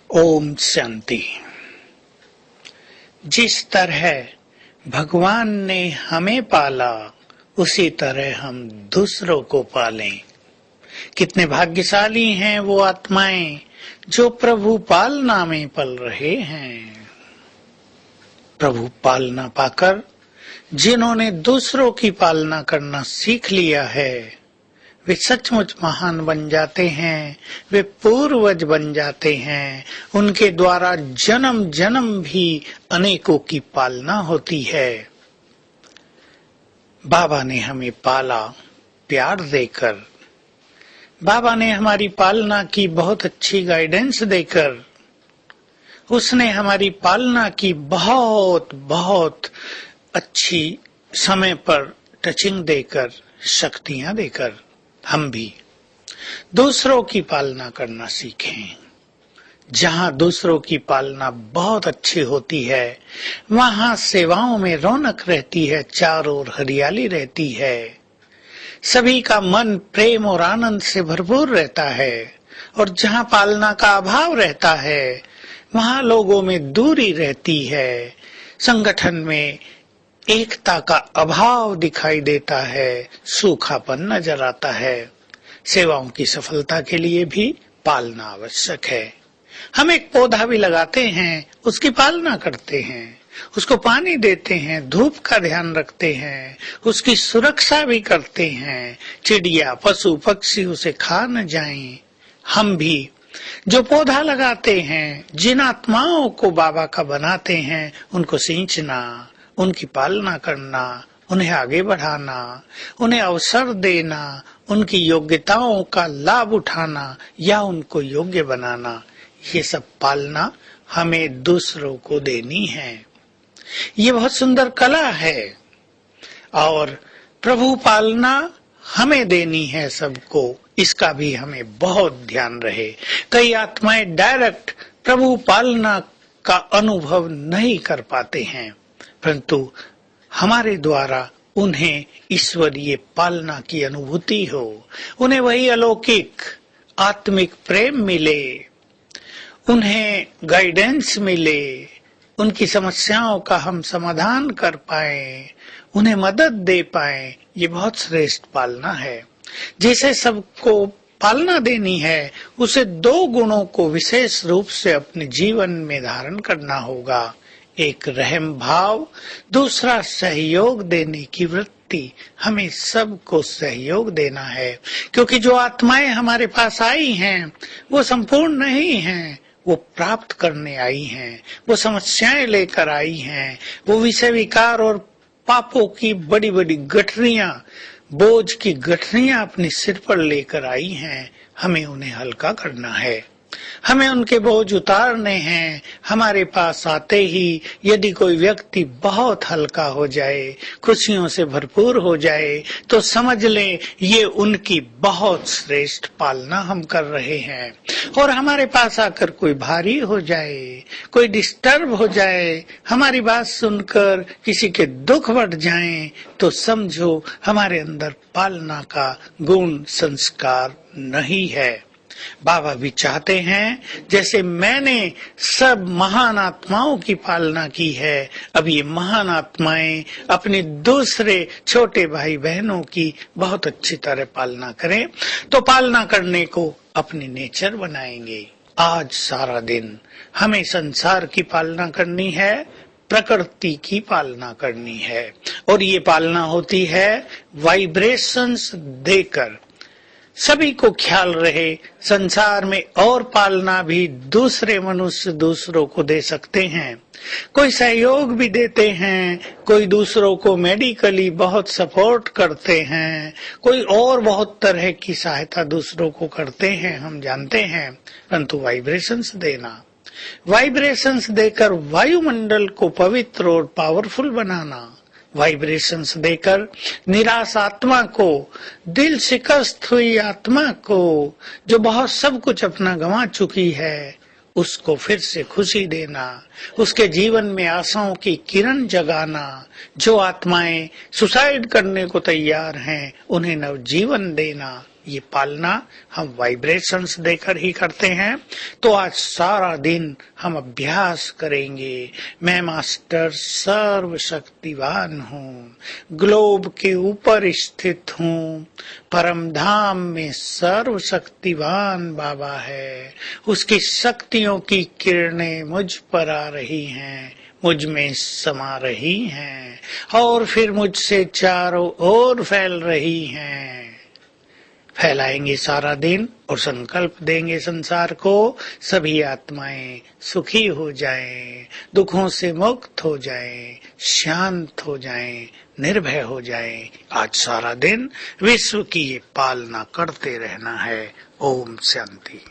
ओम शांति। जिस तरह भगवान ने हमें पाला उसी तरह हम दूसरों को पालें। कितने भाग्यशाली हैं वो आत्माएं जो प्रभु पालना में पल रहे हैं। प्रभु पालना पाकर जिन्होंने दूसरों की पालना करना सीख लिया है वे सचमुच महान बन जाते हैं, वे पूर्वज बन जाते हैं। उनके द्वारा जन्म जन्म भी अनेकों की पालना होती है। बाबा ने हमें पाला प्यार देकर, बाबा ने हमारी पालना की बहुत अच्छी गाइडेंस देकर, उसने हमारी पालना की बहुत बहुत अच्छी समय पर टचिंग देकर, शक्तियां देकर हम भी दूसरों की पालना करना सीखें। जहां दूसरों की पालना बहुत अच्छी होती है वहां सेवाओं में रौनक रहती है, चारों ओर हरियाली रहती है, सभी का मन प्रेम और आनंद से भरपूर रहता है। और जहां पालना का अभाव रहता है वहां लोगों में दूरी रहती है, संगठन में एकता का अभाव दिखाई देता है, सूखापन नजर आता है। सेवाओं की सफलता के लिए भी पालना आवश्यक है। हम एक पौधा भी लगाते हैं, उसकी पालना करते हैं, उसको पानी देते हैं, धूप का ध्यान रखते हैं, उसकी सुरक्षा भी करते हैं, चिड़िया पशु पक्षी उसे खा न जाएं। हम भी जो पौधा लगाते हैं, जिन आत्माओं को बाबा का बनाते हैं, उनको सींचना, उनकी पालना करना, उन्हें आगे बढ़ाना, उन्हें अवसर देना, उनकी योग्यताओं का लाभ उठाना या उनको योग्य बनाना, ये सब पालना हमें दूसरों को देनी है। ये बहुत सुंदर कला है और प्रभु पालना हमें देनी है सबको, इसका भी हमें बहुत ध्यान रहे। कई आत्माएं डायरेक्ट प्रभु पालना का अनुभव नहीं कर पाते हैं, परंतु हमारे द्वारा उन्हें ईश्वरीय पालना की अनुभूति हो, उन्हें वही अलौकिक आत्मिक प्रेम मिले, उन्हें गाइडेंस मिले, उनकी समस्याओं का हम समाधान कर पाएं, उन्हें मदद दे पाएं, ये बहुत श्रेष्ठ पालना है। जिसे सबको पालना देनी है उसे दो गुणों को विशेष रूप से अपने जीवन में धारण करना होगा, एक रहम भाव, दूसरा सहयोग देने की वृत्ति। हमें सबको सहयोग देना है, क्योंकि जो आत्माएं हमारे पास आई हैं वो संपूर्ण नहीं हैं, वो प्राप्त करने आई हैं, वो समस्याएं लेकर आई हैं, वो विषय विकार और पापों की बड़ी बड़ी गठरियां, बोझ की गठरियां अपने सिर पर लेकर आई हैं। हमें उन्हें हल्का करना है, हमें उनके बोझ उतारने हैं। हमारे पास आते ही यदि कोई व्यक्ति बहुत हल्का हो जाए, खुशियों से भरपूर हो जाए, तो समझ लें ये उनकी बहुत श्रेष्ठ पालना हम कर रहे हैं। और हमारे पास आकर कोई भारी हो जाए, कोई डिस्टर्ब हो जाए, हमारी बात सुनकर किसी के दुख बढ़ जाए, तो समझो हमारे अंदर पालना का गुण संस्कार नहीं है। बाबा भी चाहते हैं जैसे मैंने सब महान आत्माओं की पालना की है, अब ये महान आत्माएं अपने दूसरे छोटे भाई बहनों की बहुत अच्छी तरह पालना करें। तो पालना करने को अपनी नेचर बनाएंगे। आज सारा दिन हमें संसार की पालना करनी है, प्रकृति की पालना करनी है, और ये पालना होती है वाइब्रेशंस देकर। सभी को ख्याल रहे संसार में और पालना भी दूसरे मनुष्य दूसरों को दे सकते हैं, कोई सहयोग भी देते हैं, कोई दूसरों को मेडिकली बहुत सपोर्ट करते हैं, कोई और बहुत तरह की सहायता दूसरों को करते हैं, हम जानते हैं। परंतु वाइब्रेशंस देना, वाइब्रेशंस देकर वायुमंडल को पवित्र और पावरफुल बनाना, वाइब्रेशंस देकर निराश आत्मा को, दिल शिकस्त हुई आत्मा को, जो बहुत सब कुछ अपना गंवा चुकी है, उसको फिर से खुशी देना, उसके जीवन में आशाओं की किरण जगाना। जो आत्माएं सुसाइड करने को तैयार हैं उन्हें नवजीवन देना, ये पालना हम वाइब्रेशंस देकर ही करते हैं। तो आज सारा दिन हम अभ्यास करेंगे। मैं मास्टर सर्वशक्तिवान हूँ, ग्लोब के ऊपर स्थित हूँ, परम धाम में सर्वशक्तिवान बाबा है, उसकी शक्तियों की किरणें मुझ पर आ रही हैं, मुझ में समा रही हैं और फिर मुझसे चारों ओर फैल रही हैं। फैलाएंगे सारा दिन और संकल्प देंगे संसार को, सभी आत्माएं सुखी हो जाएं, दुखों से मुक्त हो जाएं, शांत हो जाएं, निर्भय हो जाएं। आज सारा दिन विश्व की ये पालना करते रहना है। ओम शांति।